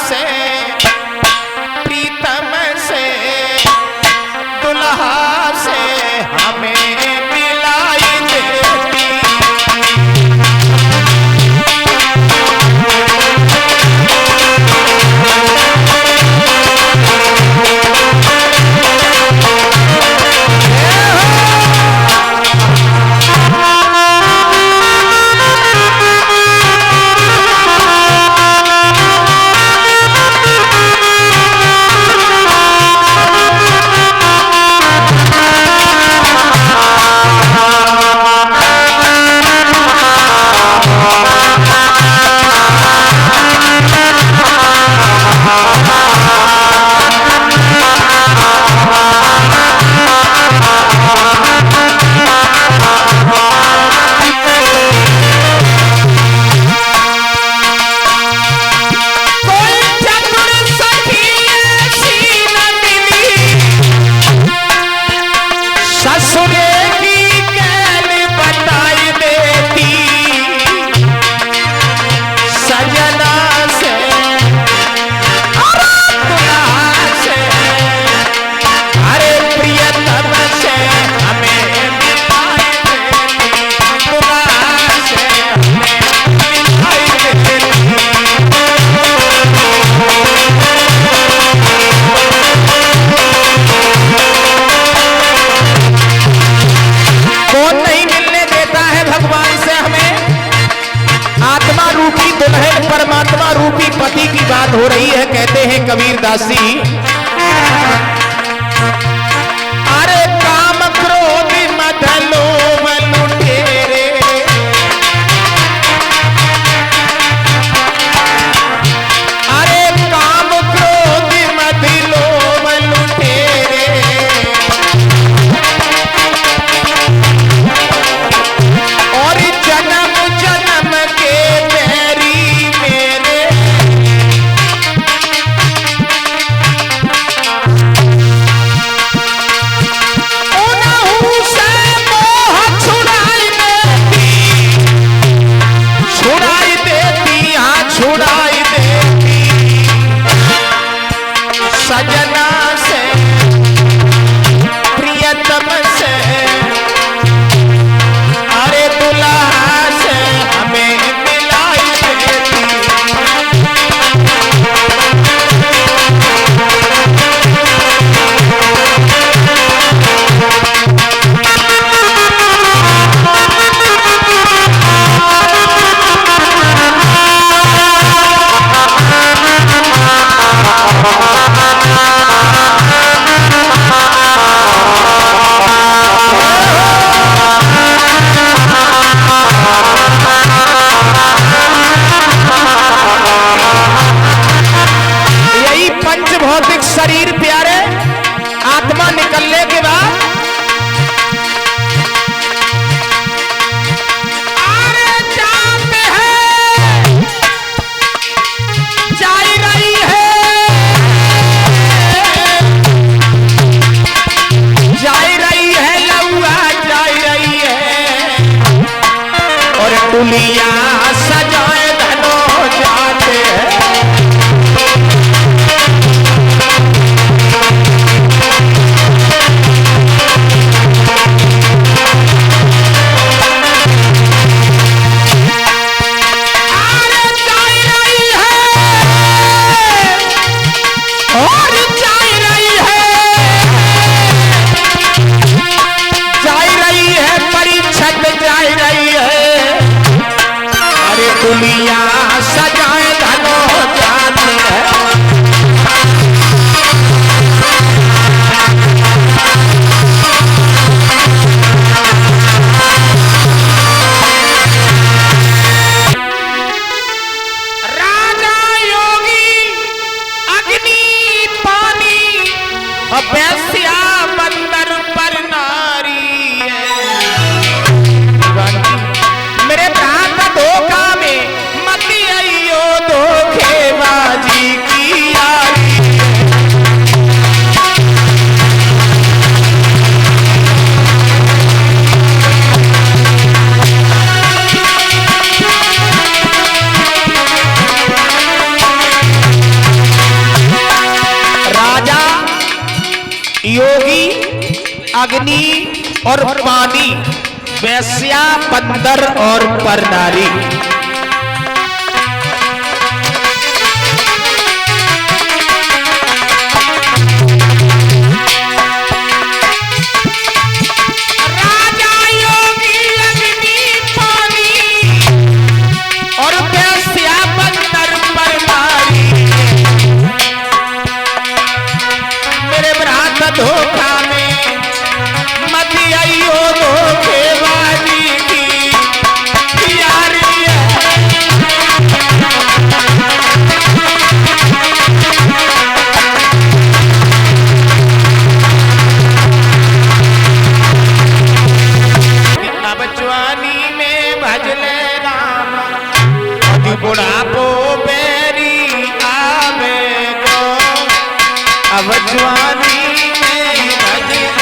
से प्रीतम से दुल्हा से हमें मिलाई देती। परमात्मा रूपी पति की बात हो रही है। कहते हैं कबीर दासी, अरे काम क्रोध मद लोभ लुटेरे, अरे काम क्रोध मद लोभ लुटेरे, और जन्म जन्म के योगी, अग्नि और पानी, वैश्या, बंदर और परनारी। राजा योगी, अग्नि, पानी और वैश्या, बंदर, परनारी। मेरे भ्राता धोखा में मत आइयो, धोखेबाजी की यारी है। अब जवानी में भजले राम, अभी बुढ़ापो बेरी आवे गो। अब जवानी में भजले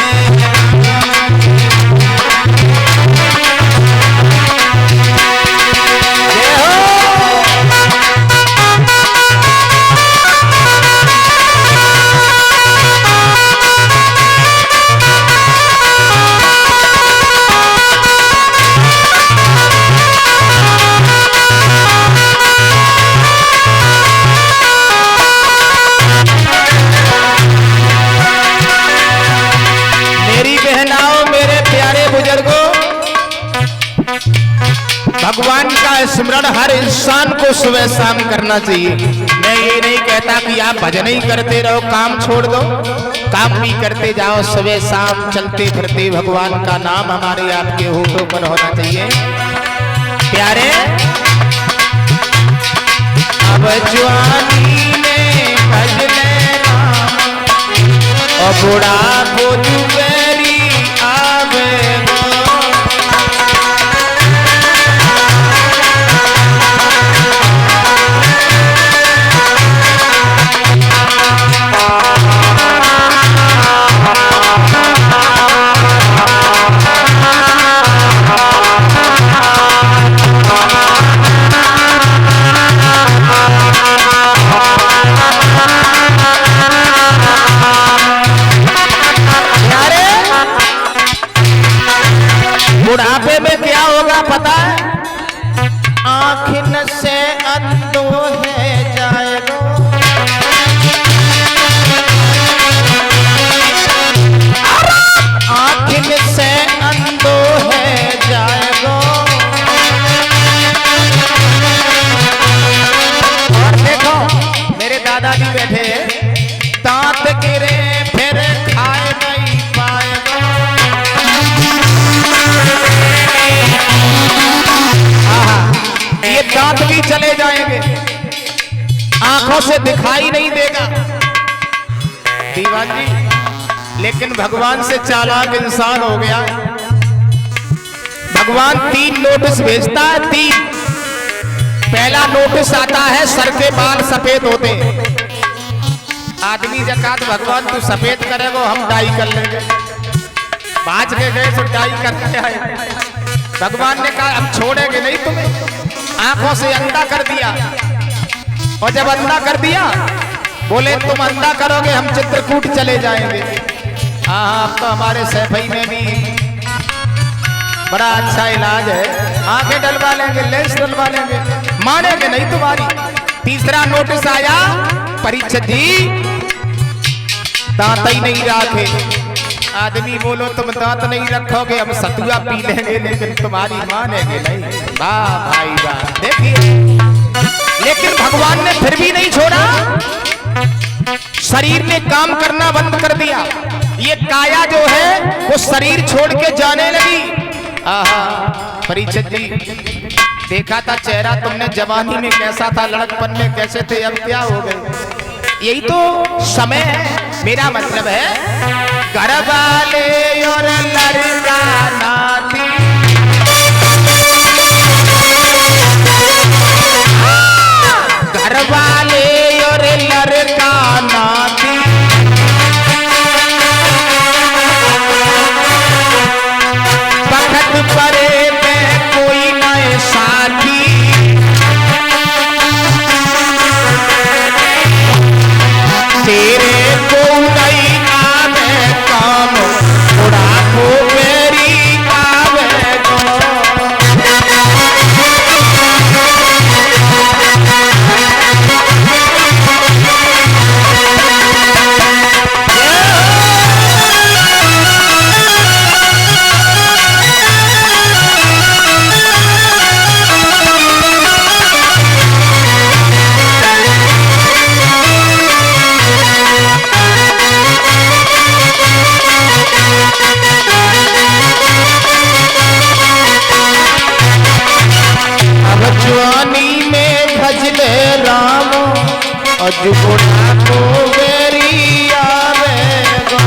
भगवान का स्मरण हर इंसान को सुबह शाम करना चाहिए। मैं ये नहीं कहता कि आप भजन ही करते रहो, काम छोड़ दो, काम भी करते जाओ, सुबह शाम चलते फिरते भगवान का नाम हमारे आपके होठों पर होना चाहिए। प्यारे अब जवानी में भजने राम, और बुढ़ापो दुबेरी आवे गो। बुढ़ापे में क्या होगा पता है? आँखिन से अंधो है जाएगो, आँखिन से अंधो है जाएगो। और देखो मेरे दादाजी बैठे, दांत गिरे फिर खाए नहीं पाएगो। ये दांत भी चले जाएंगे, आंखों से दिखाई नहीं देगा दीवान जी। लेकिन भगवान से चालाक इंसान हो गया। भगवान 3 नोटिस भेजता है, 3। पहला नोटिस आता है, सर के बाल सफेद होते हैं। आदमी जकात भगवान तू सफेद करेगो, हम डाई कर लेंगे। बाज के गए तो डाई करके आए। भगवान ने कहा हम छोड़ेंगे नहीं तुम्हें। आंखों से अंधा कर दिया, और जब अंधा कर दिया बोले तुम अंधा करोगे हम चित्रकूट चले जाएंगे। आप तो हमारे सैफई में भी बड़ा अच्छा इलाज है, आंखें डलवा लेंगे, लेंस डलवा लेंगे, मानेंगे नहीं तुम्हारी। तीसरा नोटिस आया, परीक्षित जी दांत ही नहीं रखे। आदमी बोलो तुम दांत नहीं रखोगे, हम सतुआ पी लेंगे, लेकिन तुम्हारी मानेंगे नहीं। वाह भाई वाह, देखिए। लेकिन भगवान ने फिर भी नहीं छोड़ा, शरीर ने काम करना बंद कर दिया। ये काया जो है वो शरीर छोड़ के जाने लगी। आहा परीक्षित जी देखा था चेहरा तुमने जवानी में कैसा था, लड़कपन में कैसे थे, अब क्या हो गए। यही तो समय है। मेरा मतलब है घर वाले और लड़का नाती, घर वाले और लड़का नाती, वक्त परे में कोई नए साथी, तेरे को नहीं आने जुगुना को बेरी आवेगो।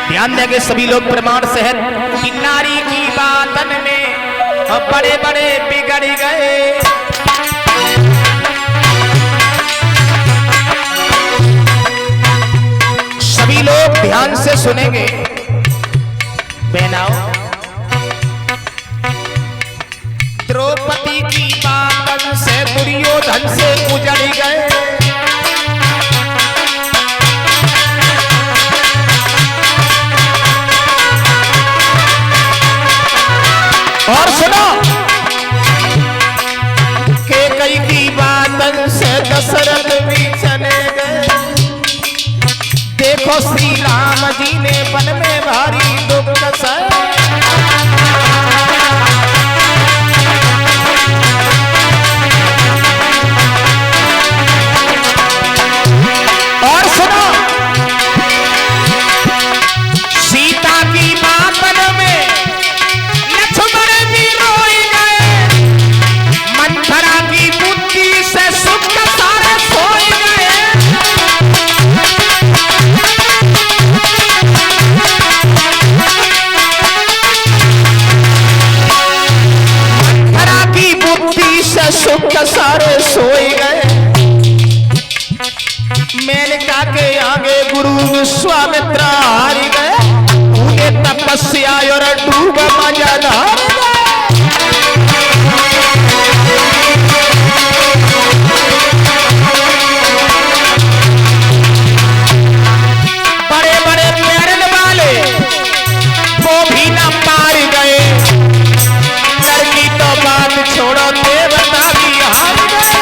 ध्यान देंगे सभी लोग प्रमाण सहित कि नारी की बातन में बड़े बड़े बिगड़ गए। सभी लोग ध्यान से सुनेंगे। बहनाओ, द्रौपदी की बातन से दुर्योधन से उजड़ गए। और सुनो, कैकेयी की बातन से दशरथ भी चले गए। देखो श्री राम जी ने वन में भारी दुख सहे। और सुनो, सीता की बातन में मंथरा की बुद्धि से सुख सारे सोए गए। मंथरा की बुद्धि से सुख सारे सोए गए। मेनका के आगे गुरु विश्वामित्र हार गए। उन्हें तपस्या और डूब मजादार गए। बड़े बड़े पैरन वाले वो भी ना पार गए। लड़की तो बात छोड़ो, देवता की हार गए।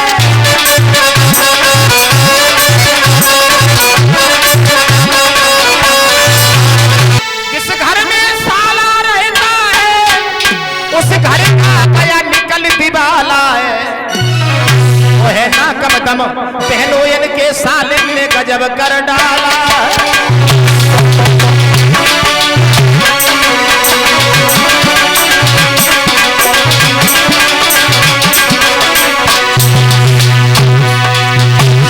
जिस घर में साला रहता है उस घर का गया निकल दिवाला है। वो है ना कम दम पहनो इनके साले ने गजब कर डाला।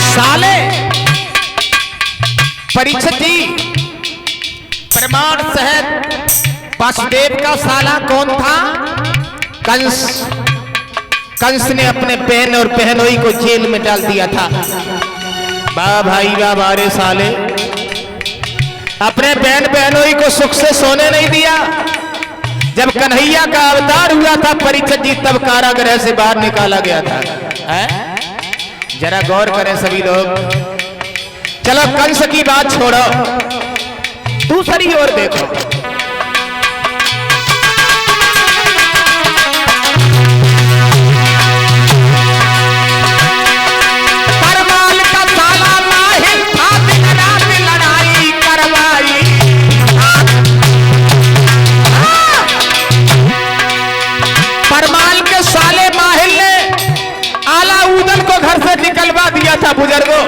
साले परीक्षित जी प्रमाण सहित वासुदेव का साला कौन था? कंस। कंस ने अपने बहन और बहनोई को जेल में डाल दिया था। वाह भाई वाह, बारे साले, अपने बहन बहनोई को सुख से सोने नहीं दिया। जब कन्हैया का अवतार हुआ था परीक्षित जी, तब कारागृह से बाहर निकाला गया था। जरा गौर करें सभी लोग। चलो कंस की बात छोड़ो, दूसरी ओर देखो। परमाल का साला माहिर था, दिन रात लड़ाई करवाई। परमाल के साले माहिर ने आला उदल को घर से निकलवा दिया था बुजुर्गों।